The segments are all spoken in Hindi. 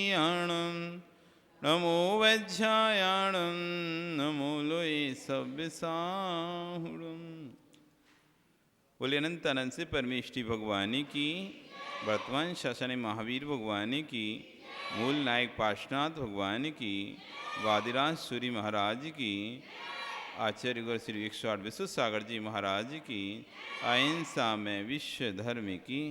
कल्याणं नमो वैध्यायाणं नमो लोये सव्यसाहुरम्। बोले अनंत अनंत से परमेष्टि भगवान की, वर्तमान शासन महावीर भगवान की, मूल नायक पार्श्वनाथ भगवान की, वादिराज सूरी महाराज की, आचार्य गुरु श्री 108 विश्व सागर जी महाराज की, अहिंसा में विश्व धर्म की।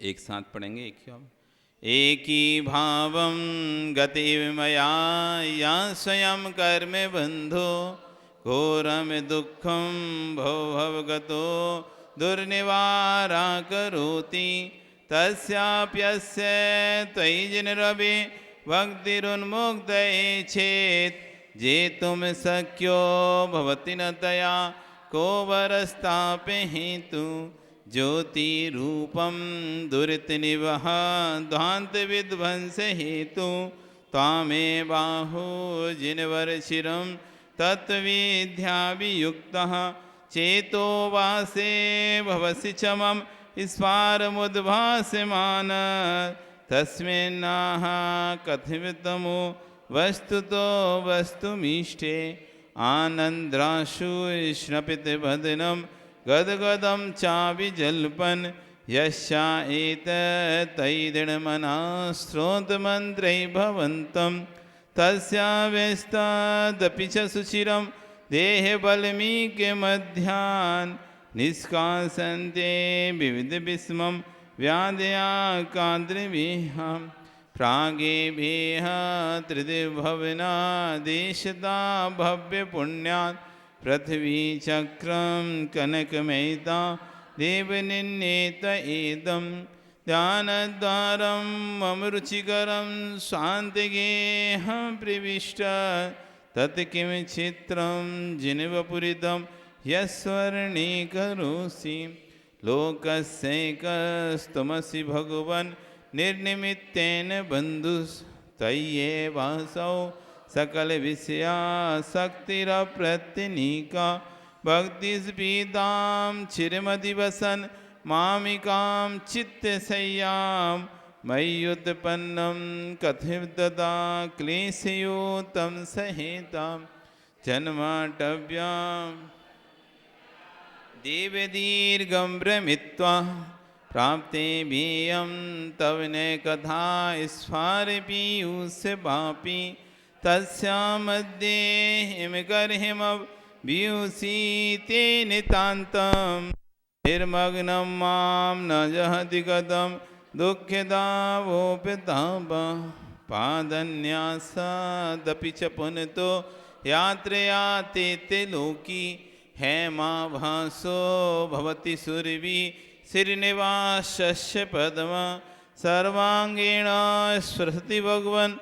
एक साथ पढ़ेंगे एक ही भावं गति मया या स्वयं कर्म बंधो घोरम दुखम भवगतो दुर्निवारा करोति तस्याप्यस्य त्वयि जिनरवि भक्तिरुन्मुक्तये चेत् जे तुम शक्यो भवति न तया को वरस्तापे हेतु ज्योति रूपम दुरित निवह ध्वांत विध्वंस हेतु तामे बाहु जिनवर शिरम तत्विद्या वियुक्तः चेतो वासे भवसि चमम स्फारमुद्भासमान तस्मिन्नाह कथितमो वस्तुतो वस्तुमीष्टे आनंद्राशु श्नपित भदनम गदगदं चाविजल्पन् यस्या एतैर्दृढमना श्रोतमन्त्रै भवन्तं तस्या व्यस्तादपि च सुचिरं देहबल्मीकमध्यान् निष्कासन्ते विविधविस्मं व्याधया काद्रविः प्रागेभ्यः त्रिदिभवनादेशता भव्यपुण्यात् पृथ्वी चक्रं कनकमयिता देवनिन्नेत एदं ध्यानद्वारं मम रुचिकरं शान्तिगेहं प्रविष्ट तत् किं चित्रं जिनवपुरितं यस्वर्णीकरोषि लोकस्यैकस्त्वमसि भगवन् निर्निमित्तेन बन्धुस्तय्येवासौ सकल विषया शक्तिरप्रत्यनीका भक्तिस्पीतां चिरमधिवसन् मामिकां चित्तशय्यां मय्युत्पन्नं कथितदा क्लेशयोतं सहेतां जन्माटव्यां देवदीर्घं भ्रमित्वा प्राप्ते भेयं तव न कथा स्फारपीयूषवापि तस्यामध्ये हिमगर्हिमव्यूषीते नितान्तं निर्मग्नं मां न जहति गतं दुःखदावोपितापः पादन्यासादपि च पुनतो यात्रया ते लोकी हेमाभासो भवति सुरभि श्रीनिवासस्य पद्मा सर्वाङ्गेण स्फुरति भगवन्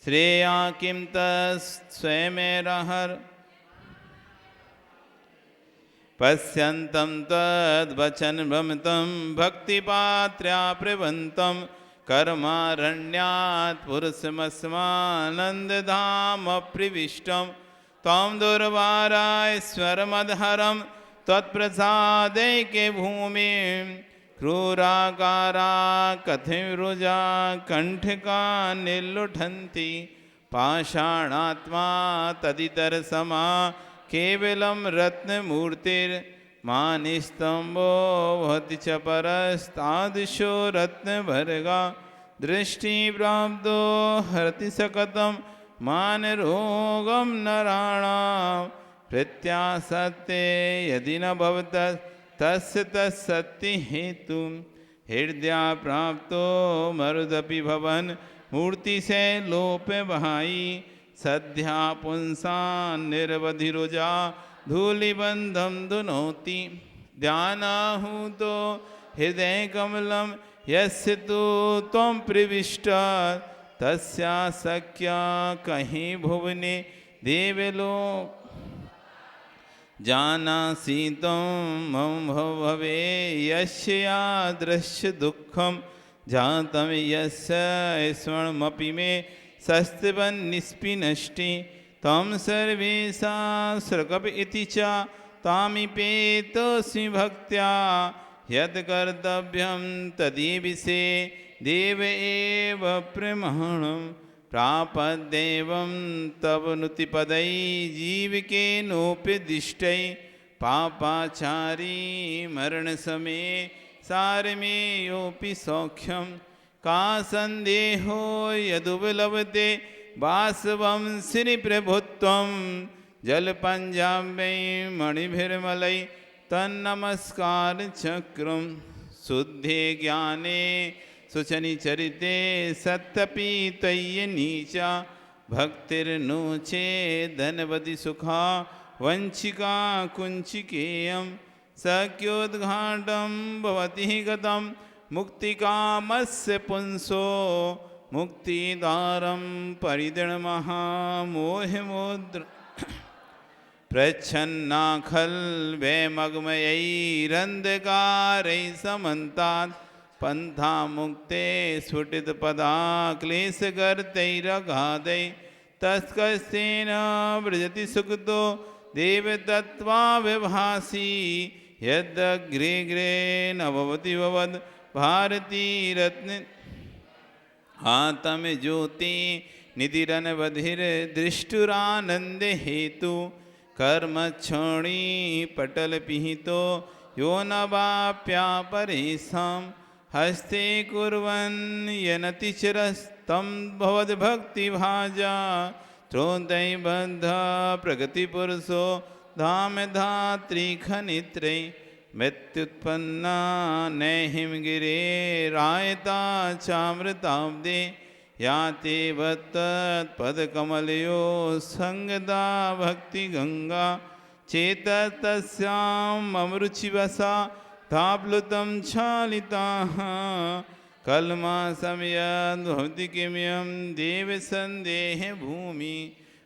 श्रेया किं तत्स्वयमेरहर पश्यन्तं तद्वचन भ्रमितं भक्तिपात्र्या प्रवन्तं कर्मारण्यात् पुरुषमस्मानन्दधाम प्रविष्टं त्वं दुर्वाराईश्वरमदहरं त्वत्प्रसादैके भूमिं क्रूराकारा कथिरुजा कंठका निलुठन्ति पाषाणात्मा तदितरसमा केवलं रत्नमूर्तिर्मानिस्तंभो भवति च परस्तादृशो रत्नभर्गा दृष्टिप्राप्तो हरति सकतं मानरोगं नराणां प्रत्यासत्ते यदि न भवतः तस्य तत्सत्य हेतु हृदया प्राप्तो मरुदपि भवन मूर्ति से लोप बहाई सद्या पुंसान् निरवधिरुजा धूलिबंधम दुनोति ध्यानाहुतो हृदय कमलं यस्य तु त्वं प्रविष्ट तस्या सख्या कहीं भुवने देवलोक जानासि त्वं मम भवे यस्य यादृश्य दुःखं जातं यस्य स्मरणमपि मे शस्त्रवन्निष्पिनष्टि तं सर्वेशा स्रकप इति च तामिपेतोऽस्मि भक्त्या यत् कर्तव्यं तदेविषे देव एव प्रमाणं प्रापद्देवं तव नुतिपदै जीविकेनोपदिष्टै पापाचारी मरणसमये सारमेयोऽपि सौख्यं का सन्देहो यदुपलभते वासवं श्रीप्रभुत्वं जलपञ्जाबै मणिभिर्मलै तन्नमस्कारचक्रं शुद्धे ज्ञाने सुचनिचरिते सत्यपि त्वय्यनीचा भक्तिर्नु चेदनवति सुखा वंचिका कुञ्चिकेयं सख्योद्घाटं भवति गतं मुक्तिकामस्य पुंसो मुक्तिदारं परिदृढमहामोहमुद्र प्रच्छन्नाखल्वैमग्मयैरन्धकारैः समन्तात् पन्थामुक्ते स्फुटितपदा क्लेशगर्तैरगाधैः तस्कस्तेन व्रजति सुखतो देवतत्त्वाविभासि यदग्रे ग्रे न भवति भवद् भारतीरत्न आत्मज्योति निधिरनवधिर्दृष्टुरानन्दे हेतु कर्मक्षणी पटलपिहितो यो न वाप्यापरेषां हस्ते कुर्वन् यनति चिरस्तं भवद्भक्तिभाजा त्रोदैबद्ध प्रगतिपुरुषो धाम धात्रिखनित्रै मृत्युत्पन्ना नैहिमगिरे रायता चामृताब्दे याते वत्तत्पदकमलयो संगदा भक्तिगंगा चेतस्तस्यां ममरुचिवसा ताप्लुतं क्षालिताः कल्मासमयद्भवति किमयं देवसन्देह भूमि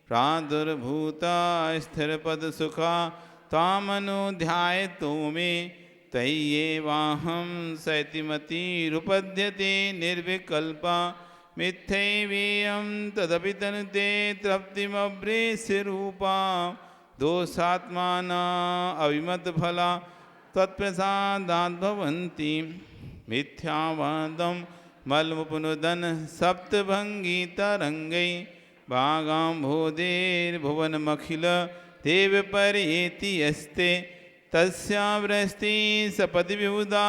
प्रादुर्भूता स्थिरपदसुखा तामनुध्यायतो मे तय्येवाहं सैतिमतिरुपद्यते निर्विकल्पा मिथ्यैवेयं तदपि तनुते तृप्तिमभ्रेष्यरूपा दोषात्माना अविमतफला त्वत्प्रसादाद्भवन्ति मिथ्यावादं मल्मुपुनुदन सप्तभङ्गितरङ्गै भागाम्भोधेर्भुवनमखिल देवपरेति यस्ते तस्याव्रस्ति सपदि विबुधा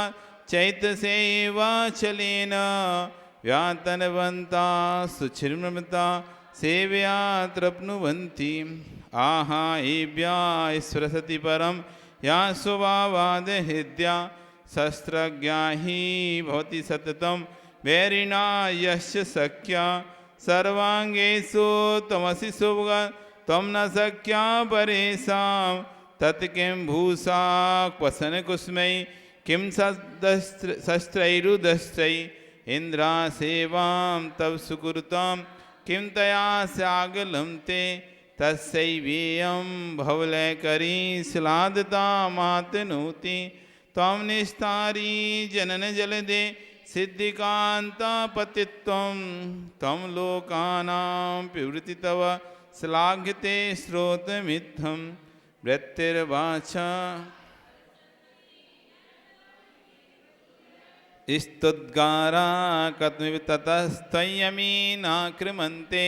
चैतसेवाचलेन व्यातनवन्ता सुचिर्मृता सेवया तृप्नुवन्ति आहा एभ्या स्पृशति परं या स्वभावादहृद्या शस्त्रज्ञा हि भवति सततं वैरिणा यस्य सख्या सर्वाङ्गेषु त्वमसि शुभगा त्वं न सख्या परेषां तत् किं भूषा क्वसन कुस्मै किं शस्त्रैरुदस्त्रै इन्द्रासेवां तव सुकृतां किं तया स्यागलं ते तस्यैवेयं भवलयकरी श्लाघता मातनोति त्वं निस्तारी जननजलदे सिद्धिकान्तापतित्वं तं लोकानां प्रवृत्ति तव श्लाघ्यते श्रोतमित्थं वृत्तिर्वाचा स्तुद्गारा कथमिव ततस्त्वयमीनाकृमन्ते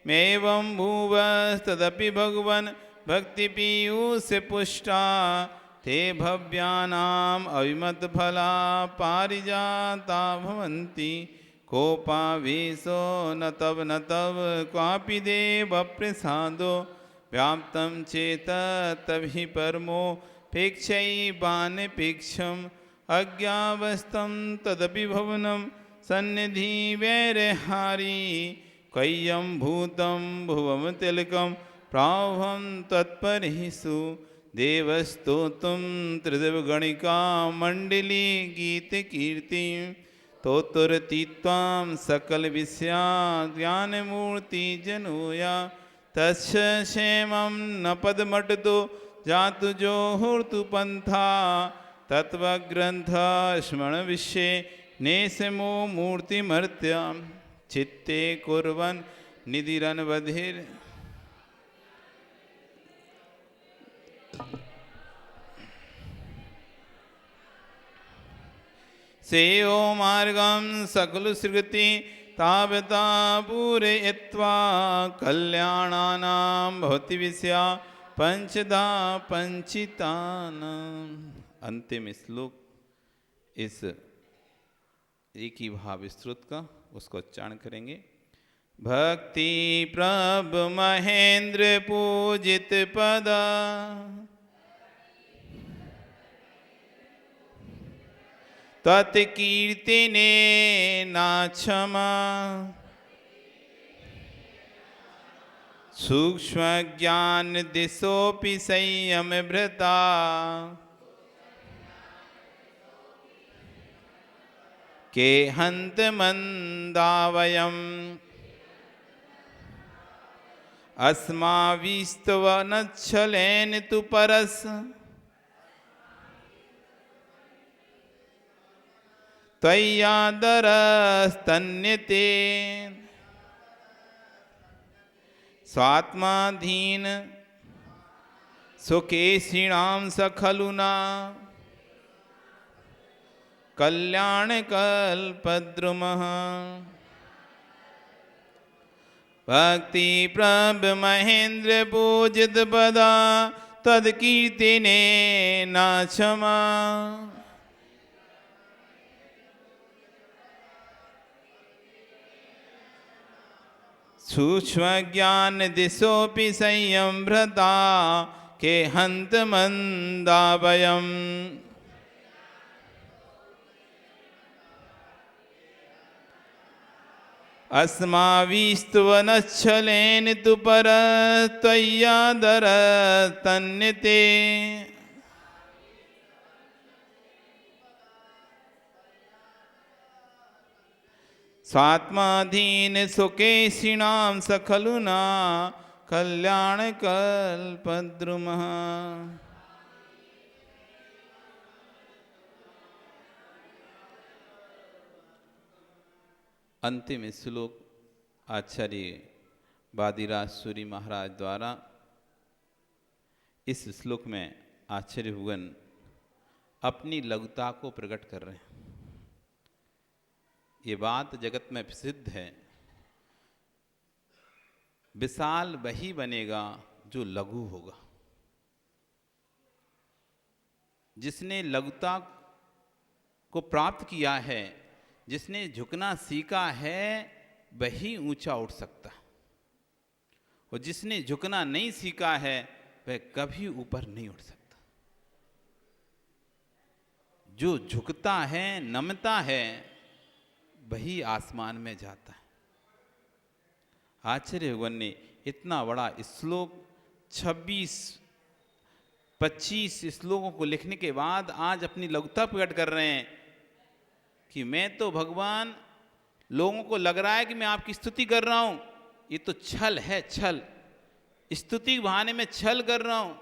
मेवं भुवस्तदपि भगवन् भक्तिपीयूषपुष्टा ते भव्यानाम् अविमतफला पारिजाता भवन्ति कोपावेशो न तव क्वापि देवप्रसादो व्याप्तं चेत तभी परमो पेक्षैवानपेक्षम् अज्ञावस्थं तदपि भवनं सन्निधि वैरहारी कय्यं भूतं भुवं तिलकं प्राभं तत्परेषु देवस्तोतुं त्रिदेवगणिका मण्डली गीतकीर्ति तोतुरतीत्वां सकलविषया ज्ञानमूर्तिजनोया तस्य क्षेमं न पदमटतो जातु जोहुर्तु पन्था तत्वग्रंथ स्मरण विषये नेशमो मूर्तिमर्त्य चित्ते कुर्वन् निधिरनवधिर् सेयो मार्गम सकलुसृगति तावता पूरयित्वा कल्याणानां भवति विषया पंचधा पंचितानां। अंतिम श्लोक इस एक ही भाव विस्तृत का उसको उच्चारण करेंगे। भक्ति प्रभ महेंद्र पूजित पदा तत्कीर्तने नाक्षमा सूक्ष्म ज्ञान दिशोपि संयम भृता के हंत मंदावयम् अस्माविस्तवनच्छलेन तु परस त्वय्यादरस्तन्यते स्वात्माधीन सुकेशिणां सखलुना कल्याणकल्पद्रुमः। भक्ति प्रभ महेंद्र पूजित पदा तत्कीर्तने नाक्षमा सूक्ष्म ज्ञान दिशोपि संयम भृता के हंत मंदावयम् अस्माविस्तवनच्छलेन तु परस्त्वय्यादरस्तन्यते स्वात्माधीन सुकेशिणां सखलुना कल्याणकल्पद्रुमः। अंतिम श्लोक आचार्य वादिराज सूरी महाराज द्वारा इस श्लोक में आचार्य भगवान अपनी लघुता को प्रकट कर रहे हैं। ये बात जगत में प्रसिद्ध है, विशाल वही बनेगा जो लघु होगा। जिसने लघुता को प्राप्त किया है, जिसने झुकना सीखा है, वही ऊंचा उठ सकता है, और जिसने झुकना नहीं सीखा है वह कभी ऊपर नहीं उठ सकता। जो झुकता है, नमता है, वही आसमान में जाता है। आचार्य भगवान ने इतना बड़ा श्लोक 26-25 श्लोकों को लिखने के बाद आज अपनी लघुता प्रकट कर रहे हैं कि मैं तो भगवान, लोगों को लग रहा है कि मैं आपकी स्तुति कर रहा हूं, ये तो छल है, छल, स्तुति बहाने में छल कर रहा हूं।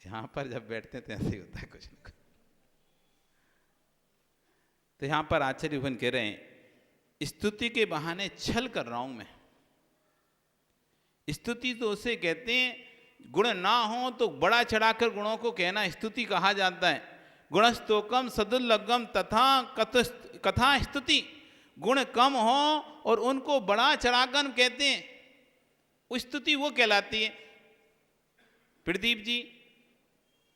यहां पर जब बैठते थे ऐसे ही होता है कुछ न कुछ। तो यहां पर आचार्य भगवान कह रहे हैं, स्तुति के बहाने छल कर रहा हूं मैं। स्तुति तो उसे कहते हैं, गुण ना हो तो बड़ा चढ़ाकर गुणों को कहना स्तुति कहा जाता है। गुणस्तोकम सदुल्लग्गम तथा कथा स्तुति। गुण कम हो और उनको बड़ा चढ़ाकर कहते हैं, स्तुति वो कहलाती है। प्रदीप जी,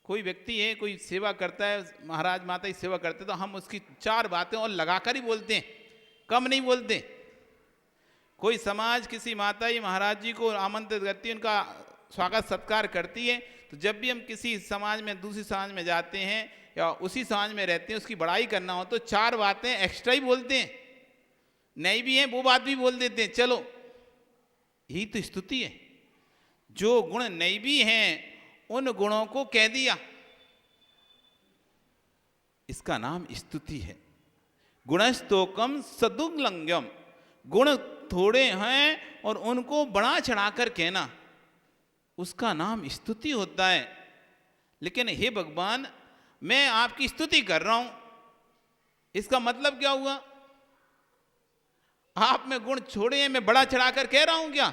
कोई व्यक्ति है, कोई सेवा करता है, महाराज माता की सेवा करते, तो हम उसकी 4 बातें और लगाकर ही बोलते हैं, कम नहीं बोलते। कोई समाज किसी माता जी महाराज जी को आमंत्रित करती है, उनका स्वागत सत्कार करती है, तो जब भी हम किसी समाज में दूसरी समाज में जाते हैं या उसी समाज में रहते हैं, उसकी बड़ाई करना हो तो 4 बातें एक्स्ट्रा ही बोलते हैं। नहीं भी हैं वो बात भी बोल देते हैं। चलो, यही तो स्तुति है। जो गुण नहीं भी हैं उन गुणों को कह दिया, इसका नाम स्तुति है। गुणस्तोकम सदुल्लंघ्यम। गुण थोड़े हैं और उनको बढ़ा चढ़ाकर कहना, उसका नाम स्तुति होता है। लेकिन हे भगवान, मैं आपकी स्तुति कर रहा हूं, इसका मतलब क्या हुआ? आप में गुण छोड़े हैं, मैं बड़ा चढ़ाकर कह रहा हूं क्या?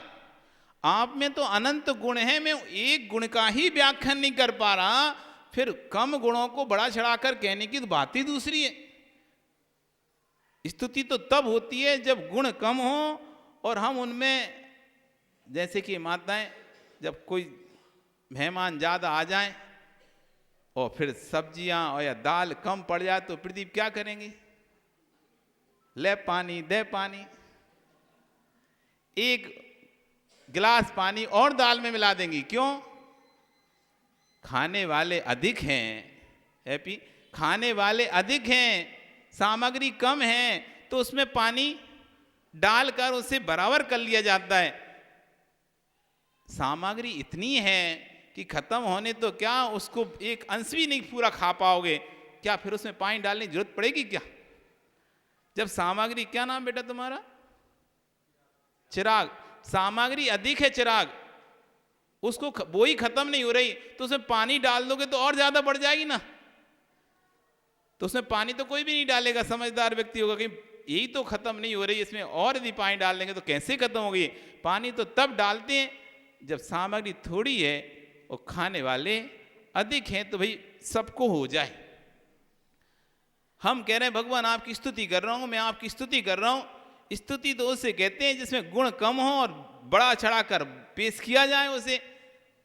आप में तो अनंत गुण हैं, मैं एक गुण का ही व्याख्यान नहीं कर पा रहा, फिर कम गुणों को बड़ा चढ़ाकर कहने की तो बात ही दूसरी है। स्तुति तो तब होती है जब गुण कम हो और हम उनमें, जैसे कि माताएं जब कोई मेहमान ज़्यादा आ जाए और फिर सब्जियां और या दाल कम पड़ जाए तो प्रदीप क्या करेंगे? ले पानी दे पानी, एक गिलास पानी और दाल में मिला देंगी। क्यों? खाने वाले अधिक हैं, हैप्पी, खाने वाले अधिक हैं, सामग्री कम है, तो उसमें पानी डालकर उसे बराबर कर लिया जाता है। सामग्री इतनी है कि खत्म होने तो क्या, उसको एक अंश भी नहीं पूरा खा पाओगे, क्या फिर उसमें पानी डालने की जरूरत पड़ेगी क्या? जब सामग्री, क्या नाम बेटा तुम्हारा? चिराग, सामग्री अधिक है चिराग, उसको वो ही खत्म नहीं हो रही, तो उसमें पानी डाल दोगे तो और ज्यादा बढ़ जाएगी ना। तो उसमें पानी तो कोई भी नहीं डालेगा, समझदार व्यक्ति होगा कि यही तो खत्म नहीं हो रही, इसमें और यदि पानी डाल देंगे तो कैसे खत्म होगी। पानी तो तब डालते हैं जब सामग्री थोड़ी है और खाने वाले अधिक हैं, तो भाई सबको हो जाए। हम कह रहे हैं भगवान आपकी स्तुति कर रहा हूं, मैं आपकी स्तुति कर रहा हूं। स्तुति तो उसे कहते हैं जिसमें गुण कम हो और बड़ा चढ़ाकर पेश किया जाए उसे।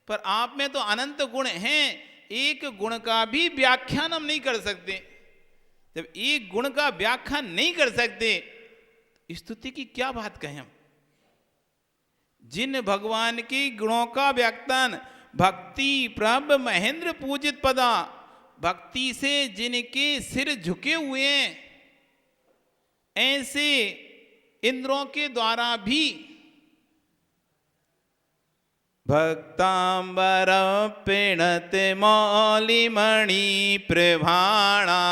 पर आप में तो अनंत गुण हैं, एक गुण का भी व्याख्यान हम नहीं कर सकते। जब एक गुण का व्याख्यान नहीं कर सकते, स्तुति की क्या बात कहें हम? जिन भगवान के गुणों का व्याख्यान, भक्ति प्रभ महेंद्र पूजित पदा, भक्ति से जिनके सिर झुके हुए हैं, ऐसे इंद्रों के द्वारा भी भक्तांबर पिणते मौलिमणि प्रभाणा,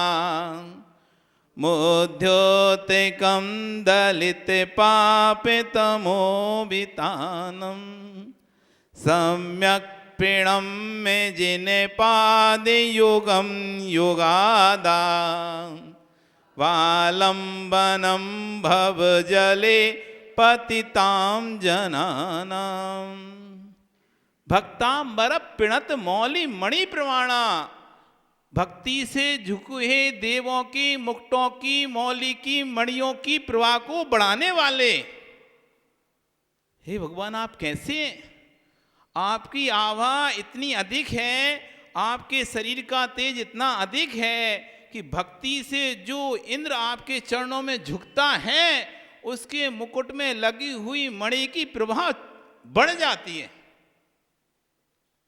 मुद्योते कम दलित पापितमो वितानम, सम्यक पिणम में जिने पाद युगम युगादा, वालंबनम भव जले पतिताम जनानाम, भक्तांबर पिणत मौली मणि प्रमाणा, भक्ति से झुके देवों की मुक्तों की मौली की मणियों की प्रवाह को बढ़ाने वाले। हे भगवान आप कैसे हैं? आपकी आभा इतनी अधिक है, आपके शरीर का तेज इतना अधिक है कि भक्ति से जो इंद्र आपके चरणों में झुकता है, उसके मुकुट में लगी हुई मणि की प्रभा बढ़ जाती है।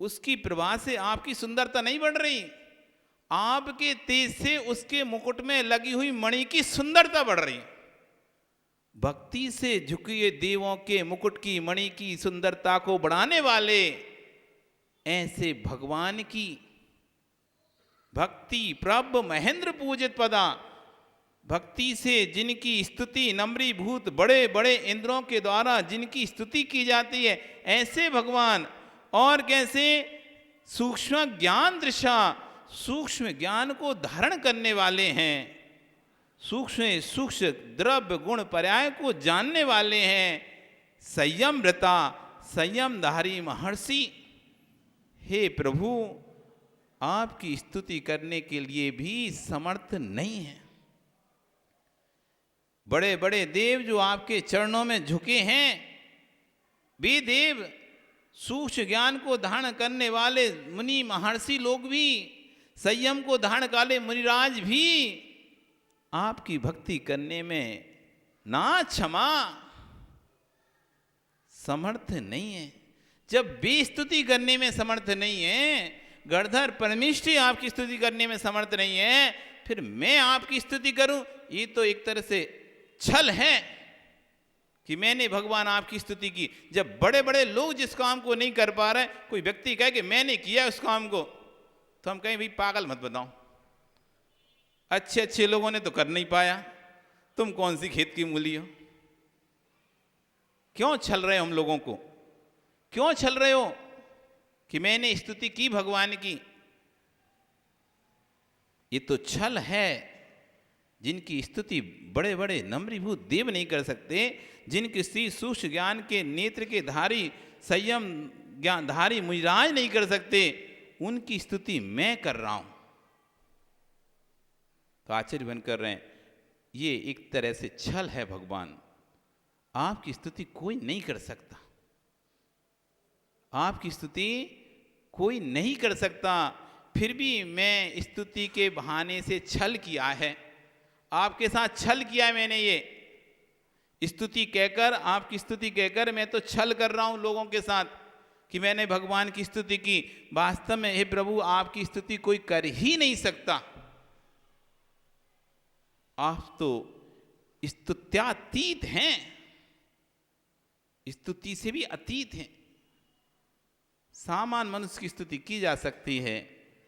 उसकी प्रभा से आपकी सुंदरता नहीं बढ़ रही, आपके तेज से उसके मुकुट में लगी हुई मणि की सुंदरता बढ़ रही। भक्ति से झुके देवों के मुकुट की मणि की सुंदरता को बढ़ाने वाले ऐसे भगवान की भक्ति प्रभ महेंद्र पूजित पदा, भक्ति से जिनकी स्तुति नम्रीभूत बड़े बड़े इंद्रों के द्वारा जिनकी स्तुति की जाती है, ऐसे भगवान। और कैसे? सूक्ष्म ज्ञान दृशा, सूक्ष्म ज्ञान को धारण करने वाले हैं, सूक्ष्म सूक्ष्म द्रव्य गुण पर्याय को जानने वाले हैं, संयम व्रता संयमधारी महर्षि। हे प्रभु आपकी स्तुति करने के लिए भी समर्थ नहीं है। बड़े बड़े देव जो आपके चरणों में झुके हैं, वे देव सूक्ष्म ज्ञान को धारण करने वाले मुनि महर्षि लोग भी, संयम को धारण वाले मुनिराज भी आपकी भक्ति करने में ना क्षमा समर्थ नहीं है। जब वे स्तुति करने में समर्थ नहीं है, गणधर परमेष्ठी आपकी स्तुति करने में समर्थ नहीं है, फिर मैं आपकी स्तुति करूं, ये तो एक तरह से छल है कि मैंने भगवान आपकी स्तुति की। जब बड़े बड़े लोग जिस काम को नहीं कर पा रहे, कोई व्यक्ति कहे कि मैंने किया उस काम को, तो हम कहें भाई पागल मत बताओ, अच्छे अच्छे लोगों ने तो कर नहीं पाया, तुम कौन सी खेत की मूली हो? क्यों छल रहे हो हम लोगों को? क्यों छल रहे हो कि मैंने स्तुति की भगवान की? ये तो छल है। जिनकी स्तुति बड़े बड़े नम्रीभूत देव नहीं कर सकते, जिनकी स्तुति सूक्ष्म ज्ञान के नेत्र के धारी संयम ज्ञानधारी मुजराज नहीं कर सकते, उनकी स्तुति मैं कर रहा हूं। तो आश्चर्य बन कर रहे हैं, ये एक तरह से छल है भगवान। आपकी स्तुति कोई नहीं कर सकता, आपकी स्तुति कोई नहीं कर सकता, फिर भी मैं स्तुति के बहाने से छल किया है, आपके साथ छल किया है मैंने। ये स्तुति कहकर, आपकी स्तुति कहकर मैं तो छल कर रहा हूं लोगों के साथ कि मैंने भगवान की स्तुति की। वास्तव में हे प्रभु, आपकी स्तुति कोई कर ही नहीं सकता। आप तो स्तुत्यातीत हैं, स्तुति से भी अतीत हैं। सामान्य मनुष्य की स्तुति की जा सकती है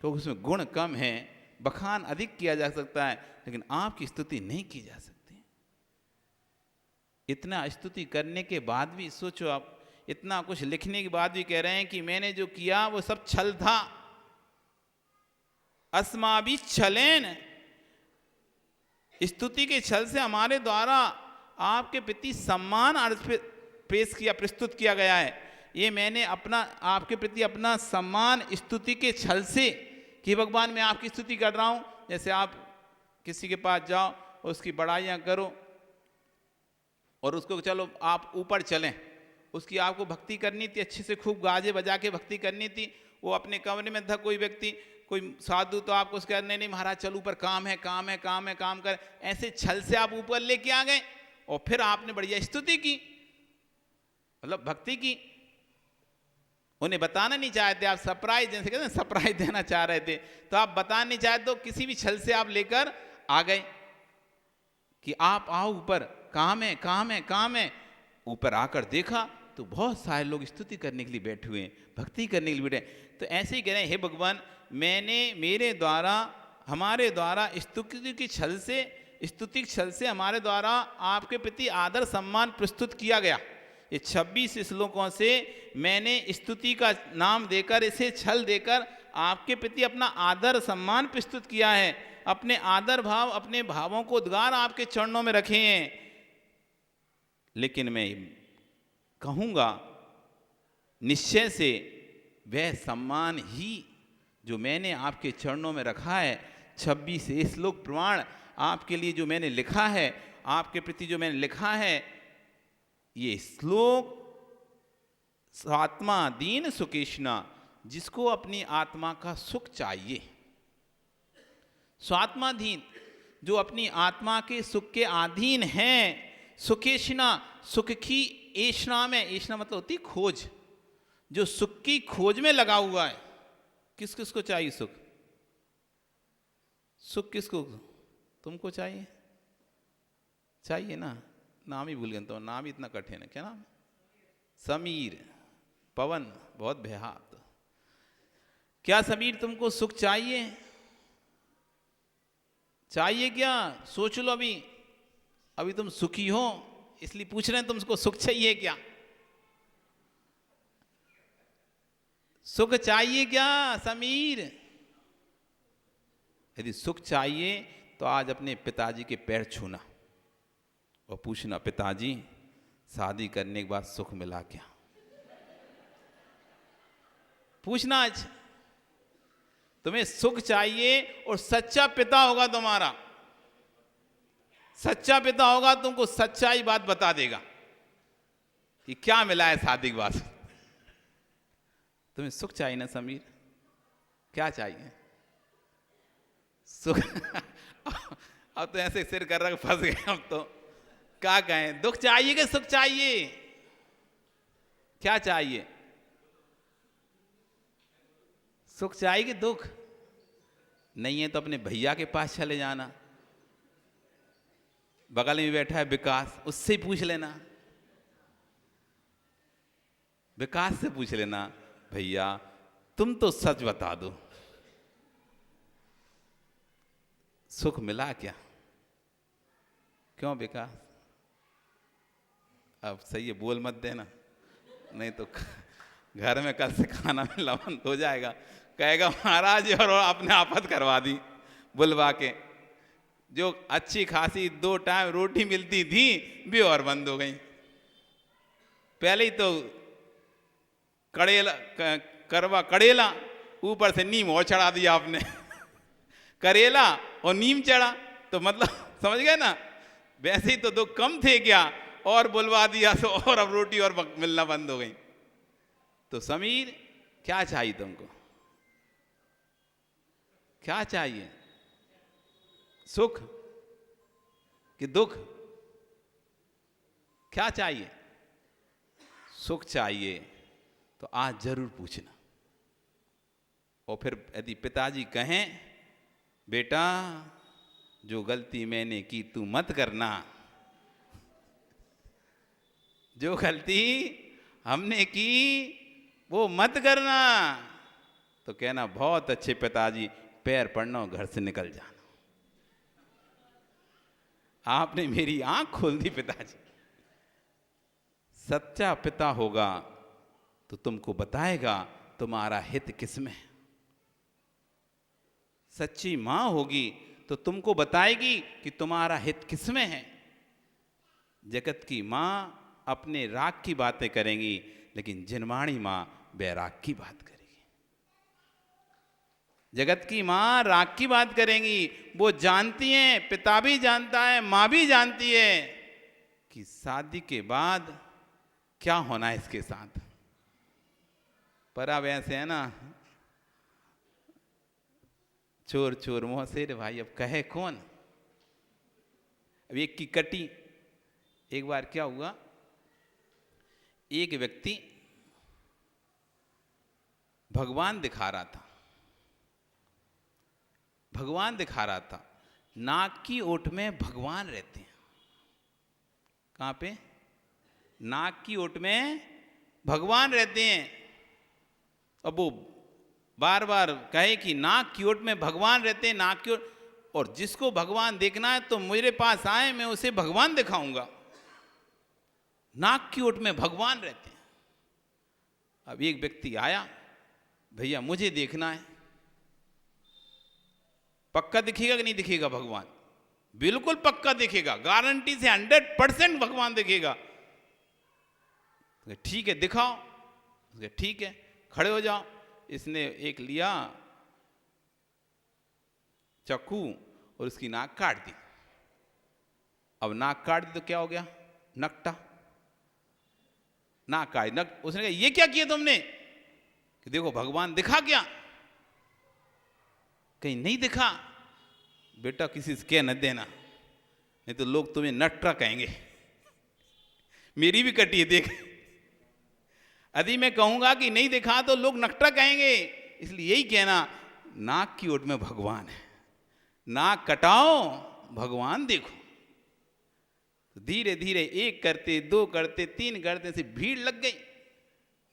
क्योंकि उसमें गुण कम है, बखान अधिक किया जा सकता है, लेकिन आपकी स्तुति नहीं की जा सकती। इतना स्तुति करने के बाद भी सोचो आप, इतना कुछ लिखने के बाद भी कह रहे हैं कि मैंने जो किया वो सब छल था। अस्माभि छलेन, स्तुति के छल से हमारे द्वारा आपके प्रति सम्मान पेश किया, प्रस्तुत किया गया है। ये मैंने अपना आपके प्रति अपना सम्मान स्तुति के छल से कि भगवान मैं आपकी स्तुति कर रहा हूं। जैसे आप किसी के पास जाओ, उसकी बड़ाइयाँ करो और उसको चलो आप ऊपर चलें, उसकी आपको भक्ति करनी थी, अच्छे से खूब गाजे बजा के भक्ति करनी थी। वो अपने कमरे में था कोई व्यक्ति, कोई साधु, तो आपको उसके नहीं नहीं महाराज चल ऊपर, काम है काम है काम है काम कर, ऐसे छल से आप ऊपर लेके आ गए और फिर आपने बढ़िया स्तुति की, मतलब भक्ति की। उन्हें बताना नहीं चाहते, आप सरप्राइज, जैसे कहते हैं सरप्राइज देना चाह रहे थे, तो आप बताना नहीं चाहते, तो किसी भी छल से आप लेकर आ गए कि आप आओ ऊपर, काम है काम है काम है। ऊपर आकर देखा तो बहुत सारे लोग स्तुति करने के लिए बैठे हुए हैं, भक्ति करने के लिए बैठे। तो ऐसे ही कह रहे हैं, हे भगवान मैंने मेरे द्वारा, हमारे द्वारा स्तुति की छल से, स्तुति के छल से हमारे द्वारा आपके प्रति आदर सम्मान प्रस्तुत किया गया। ये 26 श्लोकों से मैंने स्तुति का नाम देकर, इसे छल देकर आपके प्रति अपना आदर सम्मान प्रस्तुत किया है, अपने आदर भाव, अपने भावों को उद्गार आपके चरणों में रखे हैं। लेकिन मैं कहूँगा निश्चय से वह सम्मान ही जो मैंने आपके चरणों में रखा है, 26 श्लोक प्रमाण आपके लिए जो मैंने लिखा है, आपके प्रति जो मैंने लिखा है, ये श्लोक आत्मा दीन सुकेशना, जिसको अपनी आत्मा का सुख चाहिए, स्वात्माधीन, जो अपनी आत्मा के सुख के अधीन हैं, सुकेशना, सुख की ऐषणा में, ऐषणा मतलब होती खोज, जो सुख की खोज में लगा हुआ है। किस किस को चाहिए सुख? सुख किसको? तुमको चाहिए? चाहिए ना, नाम ही भूल गया, तो नाम ही इतना कठिन है, क्या नाम? समीर, पवन, बहुत बेहात। क्या समीर तुमको सुख चाहिए? चाहिए क्या? सोच लो, अभी अभी तुम सुखी हो इसलिए पूछ रहे हैं तुमको सुख चाहिए क्या? सुख चाहिए क्या समीर? यदि सुख चाहिए तो आज अपने पिताजी के पैर छूना और पूछना, पिताजी शादी करने के बाद सुख मिला क्या? पूछना आज। तुम्हें सुख चाहिए और सच्चा पिता होगा तुम्हारा, सच्चा पिता होगा, तुमको सच्चाई बात बता देगा कि क्या मिला है शादी के बाद। तुम्हें सुख चाहिए ना समीर? क्या चाहिए? सुख। अब तो ऐसे सिर कर रहा फंस गए हम तो, क्या कहें? दुख चाहिए कि सुख चाहिए? क्या चाहिए? सुख चाहिए कि दुख? नहीं है तो अपने भैया के पास चले जाना, बगल में बैठा है विकास, उससे ही पूछ लेना, विकास से पूछ लेना, भैया तुम तो सच बता दो, सुख मिला क्या? क्यों विकास? अब सही है, बोल मत देना, नहीं तो घर में कल से खाना में लवण हो जाएगा, कहेगा महाराज और आपने आफत करवा दी बुलवा के। जो अच्छी खासी 2 टाइम रोटी मिलती थी वे और बंद हो गई। पहले ही तो कड़ेला करवा कड़ेला, ऊपर से नीम और चढ़ा दिया आपने करेला और नीम चढ़ा, तो मतलब समझ गए ना। वैसे ही तो 2 कम थे क्या, और बुलवा दिया तो और अब रोटी और मिलना बंद हो गई। तो समीर क्या चाहिए तुमको, क्या चाहिए, सुख कि दुख, क्या चाहिए? सुख चाहिए तो आज जरूर पूछना। और फिर यदि पिताजी कहें बेटा जो गलती मैंने की तू मत करना, जो गलती हमने की वो मत करना, तो कहना बहुत अच्छे पिताजी, पैर पड़ना और घर से निकल जाना। आपने मेरी आंख खोल दी पिताजी। सच्चा पिता होगा तो तुमको बताएगा तुम्हारा हित किसमें है। सच्ची मां होगी तो तुमको बताएगी कि तुम्हारा हित किसमें है। जगत की मां अपने राग की बातें करेंगी, लेकिन जिनवाणी मां बैराग की बात करेगी। जगत की मां राग की बात करेंगी, वो जानती हैं, पिता भी जानता है, मां भी जानती है कि शादी के बाद क्या होना है इसके साथ। पर अब ऐसे है ना, चोर चोर मुंह से रे भाई, अब कहे कौन। अब एक की कटी। एक बार क्या हुआ, एक व्यक्ति भगवान दिखा रहा था, भगवान दिखा रहा था। नाक की ओट में भगवान रहते हैं। कहां पे? नाक की ओट में भगवान रहते हैं। अब वो बार बार कहे कि नाक की ओट में भगवान रहते हैं, नाक की ओट, और जिसको भगवान देखना है तो मेरे पास आए, मैं उसे भगवान दिखाऊंगा। नाक की ओट में भगवान रहते हैं। अब एक व्यक्ति आया, भैया मुझे देखना है। पक्का दिखेगा कि नहीं दिखेगा भगवान? बिल्कुल पक्का दिखेगा, गारंटी से 100% भगवान दिखेगा। ठीक है दिखाओ। ठीक है खड़े हो जाओ। इसने एक लिया चाकू और उसकी नाक काट दी। अब नाक काट दी तो क्या हो गया? नकटा। नाक काट नक। उसने कहा ये क्या किया तुमने? कि देखो भगवान दिखा क्या? कहीं नहीं दिखा। बेटा किसी से कह न देना, नहीं तो लोग तुम्हें नट्टा कहेंगे। मेरी भी कटी है देख। यदि मैं कहूंगा कि नहीं दिखा तो लोग नकटा कहेंगे, इसलिए यही कहना नाक की ओट में भगवान है। नाक कटाओ भगवान देखो। तो धीरे धीरे 1 करते 2 करते 3 करते से भीड़ लग गई।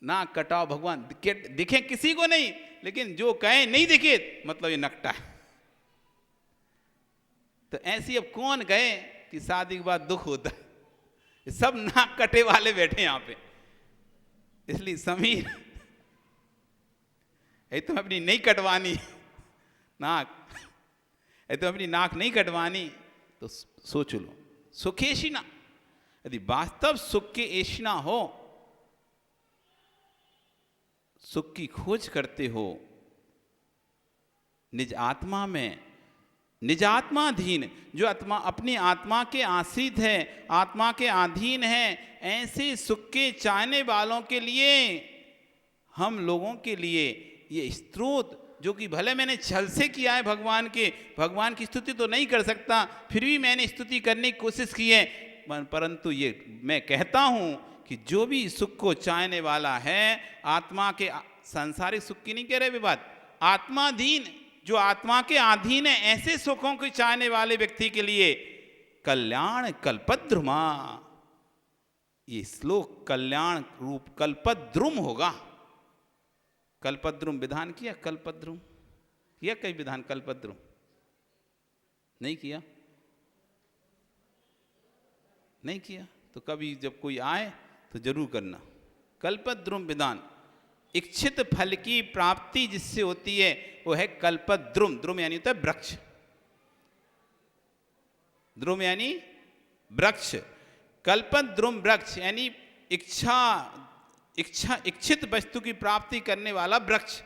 नाक कटाओ भगवान दिखे किसी को नहीं, लेकिन जो कहे नहीं दिखे मतलब ये नकटा है। तो ऐसी अब कौन कहे कि शादी के बाद दुख होता है? सब नाक कटे वाले बैठे यहां पे। इसलिए समीर तुम अपनी नहीं कटवानी नाक, तुम अपनी नाक नहीं कटवानी तो सोच लो सुखेशिना। यदि वास्तव सुख के एशिना हो, सुख की खोज करते हो निज आत्मा में, निज आत्माधीन, जो आत्मा अपनी आत्मा के आश्रित है, आत्मा के अधीन है, ऐसे सुख के चाहने वालों के लिए, हम लोगों के लिए ये स्रोत, जो कि भले मैंने छल से किया है भगवान के, भगवान की स्तुति तो नहीं कर सकता, फिर भी मैंने स्तुति करने की कोशिश की है, परंतु ये मैं कहता हूं कि जो भी सुख को चाहने वाला है, आत्मा के, सांसारिक सुख की नहीं कह रहे बात, आत्माधीन, जो आत्मा के अधीन है, ऐसे सुखों को चाहने वाले व्यक्ति के लिए कल्याण कल्पद्रुमा, ये श्लोक कल्याण रूप कल्पद्रुम होगा। कल्पद्रुम विधान किया? कल्पद्रुम किया? कई विधान कल्पद्रुम नहीं किया? नहीं किया तो कभी जब कोई आए तो जरूर करना। कल्पद्रुम विधान, इच्छित फल की प्राप्ति जिससे होती है वो है कल्पद्रुम। द्रुम यानी होता है वृक्ष। द्रुम यानी वृक्ष, कल्पत द्रुम वृक्ष यानी इच्छित वस्तु की प्राप्ति करने वाला वृक्ष,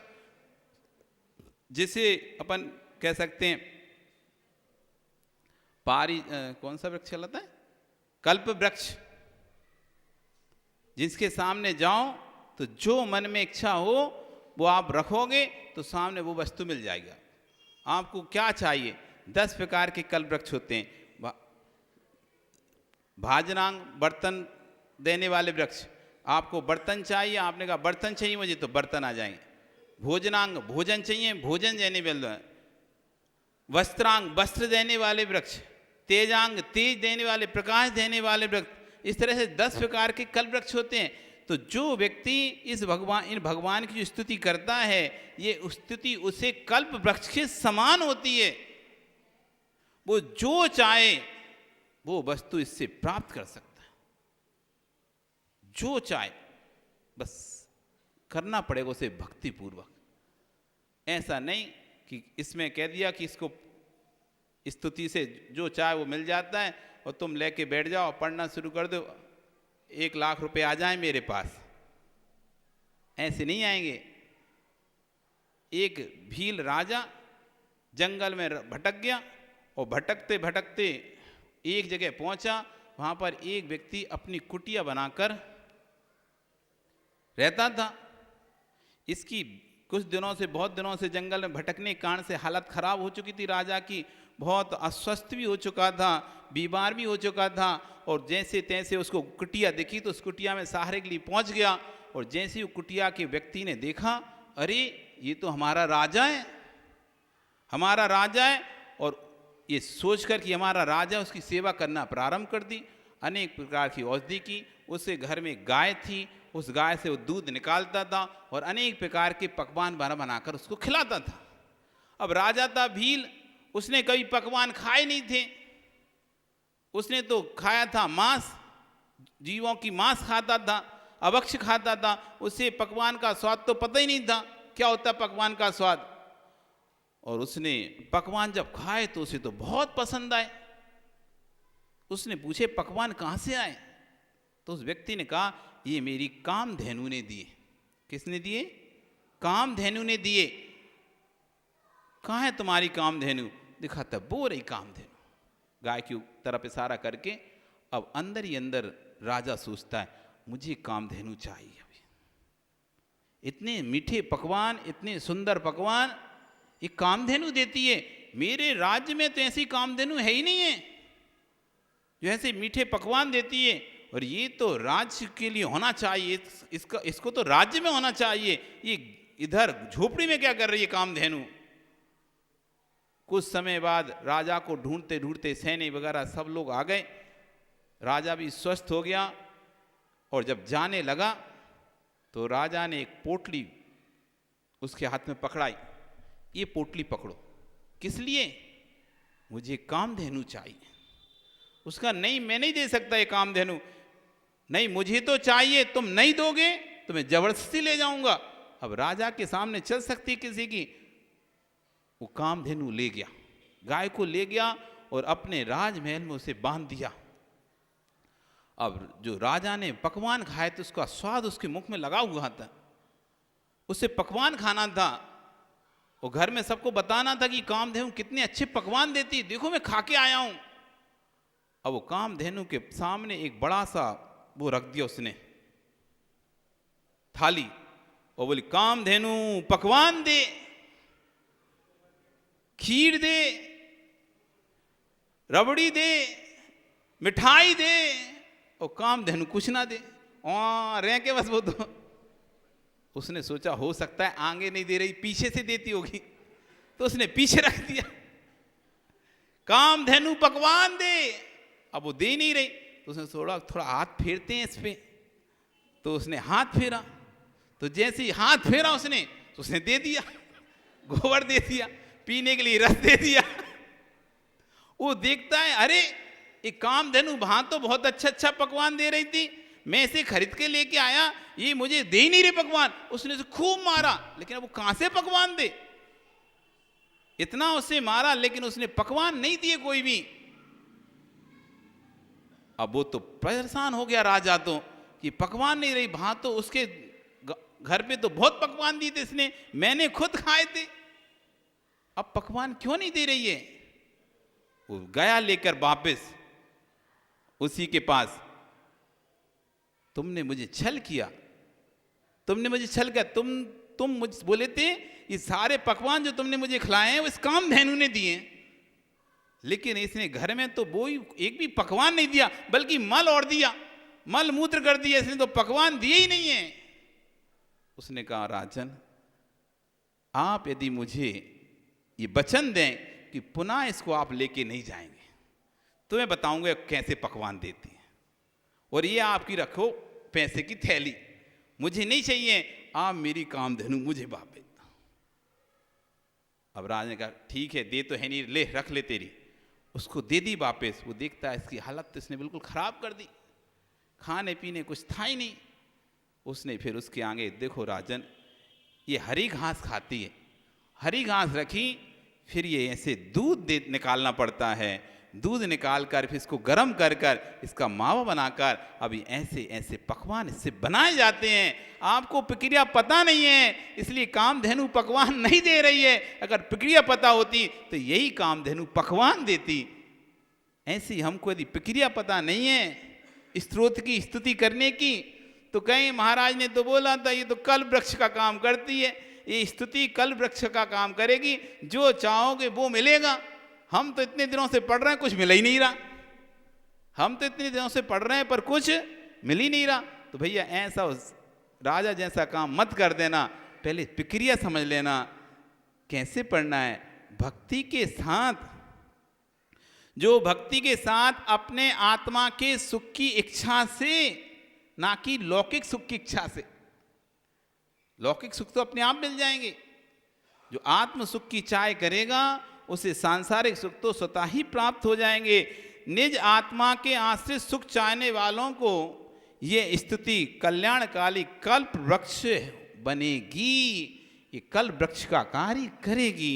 जिसे अपन कह सकते हैं कौन सा वृक्ष कहलाता है? कल्प वृक्ष, जिसके सामने जाओ तो जो मन में इच्छा हो वो आप रखोगे तो सामने वो वस्तु मिल जाएगा। आपको क्या चाहिए? 10 प्रकार के कल्प वृक्ष होते हैं। भाजनांग बर्तन देने वाले वृक्ष, आपको बर्तन चाहिए, आपने कहा बर्तन चाहिए मुझे, तो बर्तन आ जाएंगे। भोजनांग भोजन चाहिए, भोजन देने वाले। वस्त्रांग वस्त्र देने वाले वृक्ष। तेजांग तेज देने वाले, प्रकाश देने वाले वृक्ष। इस तरह से 10 प्रकार के कल्प वृक्ष होते हैं। तो जो व्यक्ति इन भगवान की स्तुति करता है, ये स्तुति उसे कल्प वृक्ष के समान होती है। वो जो चाहे वो वस्तु इससे प्राप्त कर सकता है, जो चाहे, बस करना पड़ेगा उसे भक्ति पूर्वक। ऐसा नहीं कि इसमें कह दिया कि इसको स्तुति से जो चाहे वो मिल जाता है और तुम लेके बैठ जाओ, पढ़ना शुरू कर दो, 1 लाख रुपए आ जाए मेरे पास। ऐसे नहीं आएंगे। एक भील राजा जंगल में भटक गया और भटकते भटकते एक जगह पहुंचा। वहां पर एक व्यक्ति अपनी कुटिया बनाकर रहता था। इसकी कुछ दिनों से, बहुत दिनों से जंगल में भटकने के कारण से हालत खराब हो चुकी थी राजा की। बहुत अस्वस्थ भी हो चुका था, बीमार भी हो चुका था। और जैसे तैसे उसको कुटिया दिखी तो उस कुटिया में सहारे के लिए पहुंच गया। और जैसे ही कुटिया के व्यक्ति ने देखा, अरे ये तो हमारा राजा है, हमारा राजा है। और ये सोचकर कि हमारा राजा, उसकी सेवा करना प्रारंभ कर दी। अनेक प्रकार की औषधि की। उसके घर में गाय थी, उस गाय से वो दूध निकालता था और अनेक प्रकार के पकवान बनाकर उसको खिलाता था। अब राजा था भील, उसने कभी पकवान खाए नहीं थे। उसने तो खाया था मांस, जीवों की मांस खाता था, अभक्ष खाता था। उसे पकवान का स्वाद तो पता ही नहीं था क्या होता पकवान का स्वाद। और उसने पकवान जब खाए तो उसे तो बहुत पसंद आए। उसने पूछे पकवान कहाँ से आए? तो उस व्यक्ति ने कहा ये मेरी कामधेनु ने दिए। किसने दिए? कामधेनु ने दिए। कहाँ है तुम्हारी कामधेनु? दिखाता, वो रही कामधेनु। गाय की तरफ इशारा करके। अब अंदर ही अंदर राजा सोचता है मुझे कामधेनु चाहिए। अभी इतने मीठे पकवान, इतने सुंदर पकवान ये कामधेनु देती है। मेरे राज्य में तो ऐसी कामधेनु है ही नहीं है जो ऐसे मीठे पकवान देती है। और ये तो राज्य के लिए होना चाहिए, इसको तो राज्य में होना चाहिए। ये इधर झोपड़ी में क्या कर रही है कामधेनु? कुछ समय बाद राजा को ढूंढते ढूंढते सैनिक वगैरह सब लोग आ गए। राजा भी स्वस्थ हो गया। और जब जाने लगा तो राजा ने एक पोटली उसके हाथ में पकड़ाई। ये पोटली पकड़ो। किस लिए? मुझे कामधेनु चाहिए। उसका नहीं, मैं नहीं दे सकता ये कामधेनु। नहीं, मुझे तो चाहिए, तुम नहीं दोगे तो मैं जबरदस्ती ले जाऊंगा। अब राजा के सामने चल सकती किसी की? वो कामधेनु ले गया, गाय को ले गया और अपने राजमहल में उसे बांध दिया। अब जो राजा ने पकवान खाए तो उसका स्वाद उसके मुख में लगा हुआ था। उसे पकवान खाना था और घर में सबको बताना था कि कामधेनु कितने अच्छे पकवान देती, देखो मैं खा के आया हूं। अब वो कामधेनु के सामने एक बड़ा सा वो रख दिया उसने थाली और बोली कामधेनु पकवान दे, खीर दे, रबड़ी दे, मिठाई दे। और कामधेनु कुछ ना दे, रह के बस वो तो। उसने सोचा हो सकता है आगे नहीं दे रही, पीछे से देती होगी, तो उसने पीछे रख दिया। कामधेनु पकवान दे। अब वो दे नहीं रही तो उसने थोड़ा हाथ फेरते हैं इस पे। तो उसने हाथ फेरा, तो जैसे ही हाथ फेरा उसने तो उसने दे दिया, गोबर दे दिया, पीने के लिए रस दे दिया। वो देखता है अरे ये कामधेनु वहां तो बहुत अच्छा पकवान दे रही थी, मैं इसे खरीद के लेके आया, ये मुझे दे ही नहीं रहे पकवान। उसने उसे खूब मारा, लेकिन अब वो कहां से पकवान दे? इतना उसे मारा लेकिन उसने पकवान नहीं दिए कोई भी। अब वो तो परेशान हो गया राजा, तो कि पकवान नहीं रही, भात तो उसके घर पे तो बहुत पकवान दिए थे इसने, मैंने खुद खाए थे, अब पकवान क्यों नहीं दे रही है। वो गया लेकर वापस उसी के पास, तुमने मुझे छल किया, तुमने मुझे छल किया, तुम मुझे बोले थे ये सारे पकवान जो तुमने मुझे खिलाए हैं वो इस कामधेनु ने दिए, लेकिन इसने घर में तो वो एक भी पकवान नहीं दिया, बल्कि मल और दिया, मल मूत्र कर दिया, इसने तो पकवान दिए ही नहीं है। उसने कहा राजन, आप यदि मुझे ये वचन दें कि पुनः इसको आप लेके नहीं जाएंगे तो मैं बताऊंगा कैसे पकवान देती है, और ये आपकी रखो पैसे की थैली, मुझे नहीं चाहिए, आप मेरी कामधेनु मुझे वापस। अब राजा ने कहा ठीक है, दे तो है नहीं, ले रख ले तेरी। उसको दे दी वापस। वो देखता है इसकी हालत तो इसने बिल्कुल खराब कर दी, खाने पीने कुछ था ही नहीं। उसने फिर उसके आगे, देखो राजन ये हरी घास खाती है, हरी घास रखी, फिर ये ऐसे दूध दे निकालना पड़ता है, दूध निकाल कर फिर इसको गर्म कर कर इसका मावा बनाकर अभी ऐसे ऐसे पकवान इससे बनाए जाते हैं। आपको प्रक्रिया पता नहीं है, इसलिए कामधेनु पकवान नहीं दे रही है। अगर प्रक्रिया पता होती तो यही कामधेनु पकवान देती। ऐसी हमको यदि प्रक्रिया पता नहीं है स्त्रोत की स्तुति करने की, तो कहीं महाराज ने तो बोला था ये तो कल वृक्ष का काम करती है, ये स्तुति कल वृक्ष का काम करेगी, जो चाहोगे वो मिलेगा। हम तो इतने दिनों से पढ़ रहे हैं, कुछ मिल ही नहीं रहा, हम तो इतने दिनों से पढ़ रहे हैं पर कुछ मिल ही नहीं रहा। तो भैया ऐसा राजा जैसा काम मत कर देना, पहले प्रक्रिया समझ लेना कैसे पढ़ना है। भक्ति के साथ, जो भक्ति के साथ अपने आत्मा के सुख की इच्छा से, ना कि लौकिक सुख की इच्छा से। लौकिक सुख तो अपने आप मिल जाएंगे, जो आत्म सुख की चाह करेगा उसे सांसारिक सुख तो स्वतः ही प्राप्त हो जाएंगे। निज आत्मा के आश्रित सुख चाहने वालों को ये स्तुति कल्याणकाली कल्प वृक्ष बनेगी, ये कल्प वृक्ष का कार्य करेगी।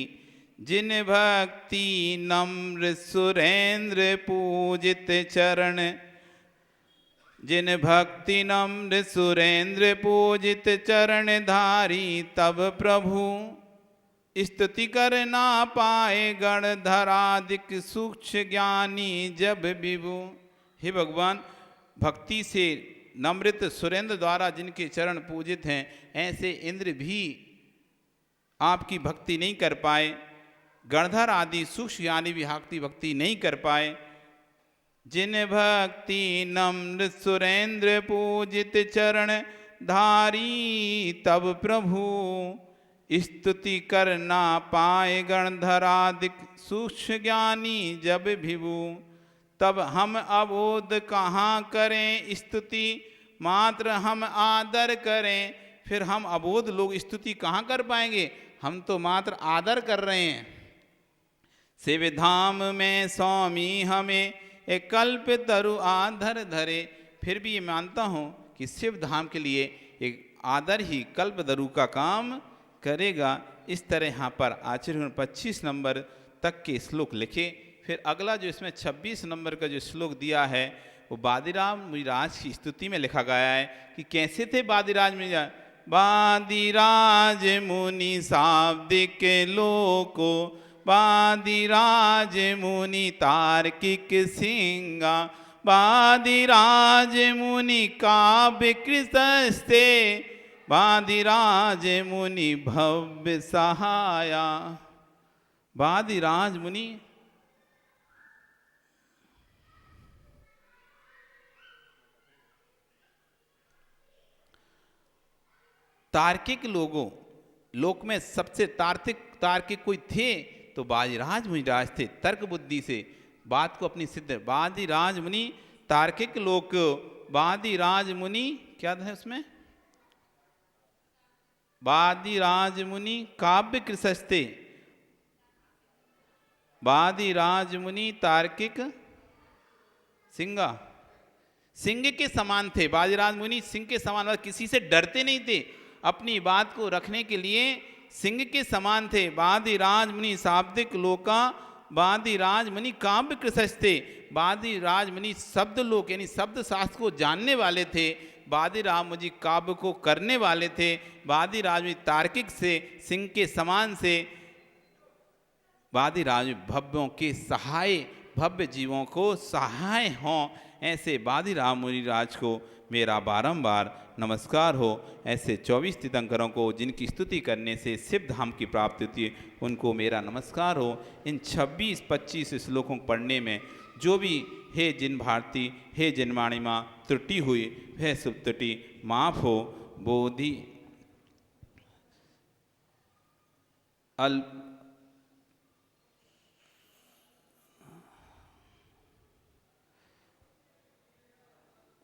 जिन भक्ति नम्र सुरेंद्र पूजित चरण, जिन भक्ति नम्र सुरेंद्र पूजित चरण धारी, तब प्रभु स्तुति कर ना पाए गणधरादिक सूक्ष्म ज्ञानी जब विभु। हे भगवान, भक्ति से नम्रित सुरेंद्र द्वारा जिनके चरण पूजित हैं, ऐसे इंद्र भी आपकी भक्ति नहीं कर पाए, गणधर आदि सूक्ष्म ज्ञानी भी आपकी भक्ति नहीं कर पाए। जिन भक्ति नम्र सुरेंद्र पूजित चरण धारी, तब प्रभु स्तुति कर ना पाए गणधरादिक सूक्ष्म ज्ञानी जब विभु। तब हम अबोध कहाँ करें स्तुति, मात्र हम आदर करें। फिर हम अबोध लोग स्तुति कहाँ कर पाएंगे, हम तो मात्र आदर कर रहे हैं। शिव धाम में स्वामी हमें एक कल्प तरु आधर धरे। फिर भी ये मानता हूँ कि शिव धाम के लिए एक आदर ही कल्प तरु का काम करेगा। इस तरह यहाँ पर आचार्य 25 नंबर तक के श्लोक लिखे। फिर अगला जो इसमें 26 नंबर का जो श्लोक दिया है वो बादीराम मुनिराज की स्तुति में लिखा गया है कि कैसे थे बादीराज मुनिराज। बादीराज मुनि शाब्दिक लोको, बादीराज मुनि तार्किक सिंगा, बादीराज मुनि काव्य कृतस्ते, बादीराज मुनि भव्य सहाया। बादीराज मुनि तार्किक लोगों, लोक में सबसे तार्किक कोई थे तो बादीराज मुनिराज थे। तर्क बुद्धि से बात को अपनी सिद्ध। बादीराज मुनि तार्किक लोक, बादीराज मुनि क्या था उसमें, बादीराज मुनि काव्य कृशस्ते, बादीराज मुनि तार्किक सिंगा, सिंह के समान थे। बादीराज मुनि सिंह के समान, किसी से डरते नहीं थे, अपनी बात को रखने के लिए सिंह के समान थे। बादीराज मुनि शाब्दिक लोका वादिराज मुनि काव्य कृशस्ते। वादिराज मुनि शब्द लोक यानी शब्द शास्त्र को जानने वाले थे। वादिराज मुनि काव्य को करने वाले थे। वादिराज मुनि तार्किक से सिंह के समान से। वादिराज भव्यों के सहाय, भव्य जीवों को सहाय हों, ऐसे वादिराज मुनिराज को मेरा बारंबार नमस्कार हो। ऐसे 24 तीर्थंकरों को जिनकी स्तुति करने से शिव धाम की प्राप्ति होती है, उनको मेरा नमस्कार हो। इन 26-25 श्लोकों को पढ़ने में जो भी हे जिन भारती, हे जिनवाणी माँ त्रुटि हुई, वह सब त्रुटि माफ हो। बोधि अल्प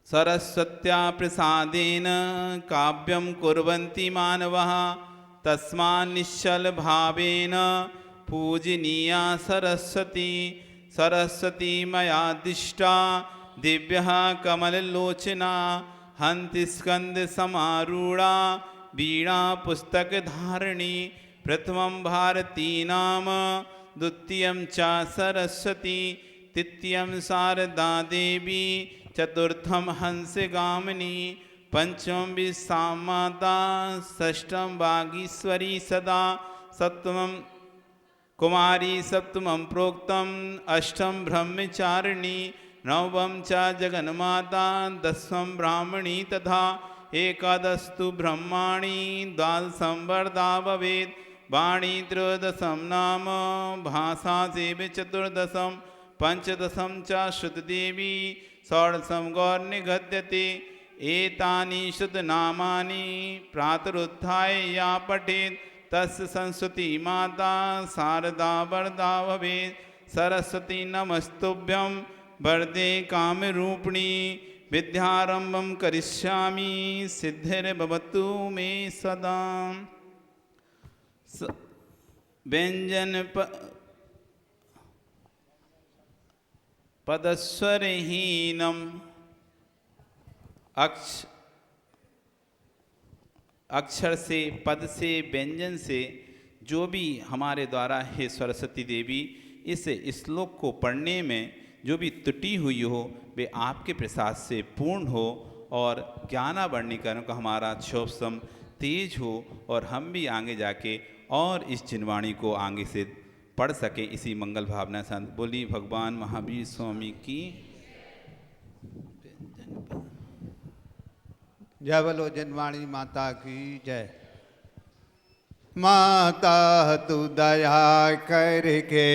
सरस्वत्या प्रसादेन काव्यं कुर्वन्ति मानवः, तस्मात् निश्चल भावेन पूजनीया सरस्वती। सरस्वती मया दिष्टा दिव्यः कमललोचना, हन्ति स्कन्दसमारूढा वीणा पुस्तकधारिणी। प्रथमं भारती नाम, द्वितीयं च सरस्वती, तृतीयं शारदा देवी, चतुर्थम हंसगामिनी, पंचम विश्वामाता, षष्ठम वागीश्वरी सदा, सप्तमं कुमारी, सप्तमं प्रोक्तम, अष्टम ब्रह्मचारिणी, नवम च जगन्माता, दशम ब्राह्मणी तथा, एकादशतु ब्रह्माणी, द्वादशं वरदा भवेत्। वाणी त्रयोदशं नाम, भाषा सेव चतुर्दशम, पंचदशं च श्रुतदेवी, षोडशं गौर्निगद्यते। एतानि श्रुतनामानि प्रातरुत्थाय या पठेत्, तस्य सरस्वती माता शारदा वरदा भवेत्। सरस्वती नमस्तुभ्यं वरदे कामरूपिणी, विद्यारंभं करिष्यामि सिद्धिर्भवतु मे सदा। व्यंजन पदस्वरहीनम अक्षर से, पद से, व्यंजन से जो भी हमारे द्वारा हे सरस्वती देवी इस श्लोक को पढ़ने में जो भी त्रुटि हुई हो, वे आपके प्रसाद से पूर्ण हो और ज्ञानावरणीकरण का हमारा क्षोभसम तेज हो और हम भी आगे जाके और इस जिनवाणी को आगे से पढ़ सके। इसी मंगल भावना से बोली भगवान महावीर स्वामी की जय। बोलो जिनवाणी माता की जय। माता तू दया करके